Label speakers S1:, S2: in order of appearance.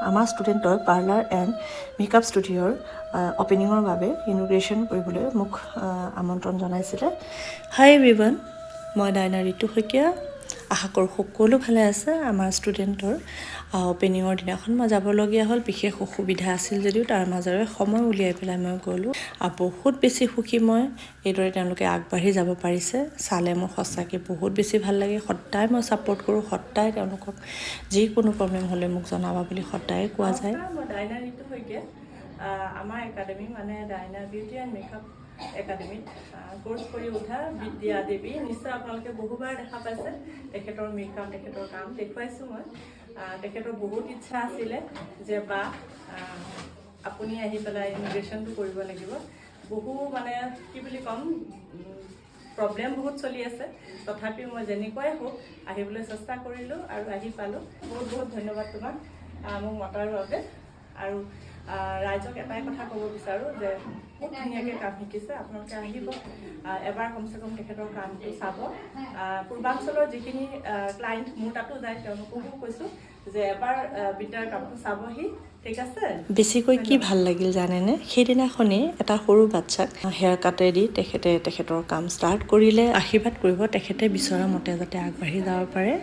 S1: আমাৰ ষ্টুডেণ্টৰ parlour and makeup ষ্টুডিঅ'ৰ অপেনিঙৰ বাবে ইনগ্ৰেশ্যন কৰিবলৈ মোক আমন্ত্ৰণ জনাইছিলে। হাই এভৰিৱান, মই ডাইনা ঋতু শইকীয়া। আশা কৰোঁ সকলো ভালে আছে। আমাৰ ষ্টুডেণ্টৰ অপেনিঙৰ দিনাখন মই যাবলগীয়া হ'ল। বিশেষ অসুবিধা আছিল যদিও তাৰ মাজেৰে সময় উলিয়াই পেলাই মই গ'লোঁ। বহুত বেছি সুখী মই এইদৰে তেওঁলোকে আগবাঢ়ি যাব পাৰিছে। চালে মোৰ সঁচাকৈ বহুত বেছি ভাল লাগে। সদায় মই ছাপোৰ্ট কৰোঁ, সদায় তেওঁলোকক যিকোনো প্ৰব্লেম হ'লে মোক জনাবা বুলি সদায় কোৱা যায়। মই ডাইনা ঋতু শইকীয়া। আমাৰ একাডেমি মানে ডাইনা বিউটি এণ্ড মেকআপ একাডেমিত কোৰ্চ কৰি উঠা বিদ্যা দেৱী। নিশ্চয় আপোনালোকে বহুবাৰ দেখা পাইছে তেখেতৰ মেকআপ, তেখেতৰ কাম দেখুৱাইছোঁ মই। তেখেতৰ বহুত ইচ্ছা আছিলে যে বা আপুনি আহি পেলাই ইমিগ্ৰেশ্যনটো কৰিব লাগিব। বহু মানে কি বুলি ক'ম, প্ৰব্লেম বহুত চলি আছে। তথাপিও মই যেনেকুৱাই হওক আহিবলৈ চেষ্টা কৰিলোঁ আৰু আহি পালোঁ। বহুত বহুত ধন্যবাদ তোমাক মোক মতাৰ বাবে। আৰু ৰাইজক এটাই কথা ক'ব বিচাৰোঁ যে বহুত ধুনীয়াকৈ কাম শিকিছে। আপোনালোকে আহিব, এবাৰ কমচে কম তেখেতৰ কামটো চাব। পূৰ্বাঞ্চলৰ যিখিনি ক্লাইণ্ট মোৰ তাতো যায় তেওঁলোককো কৈছোঁ যে এবাৰ বিদ্যাৰ কামটো চাবহি, ঠিক আছে। বেছিকৈ কি ভাল লাগিল জানেনে? সেইদিনাখনেই এটা সৰু বাচ্চাক হেয়াৰ কাটেদি তেখেতৰ কাম ষ্টাৰ্ট কৰিলে। আশীৰ্বাদ কৰিব তেখেতে বিচৰা মতে যাতে আগবাঢ়ি যাব পাৰে।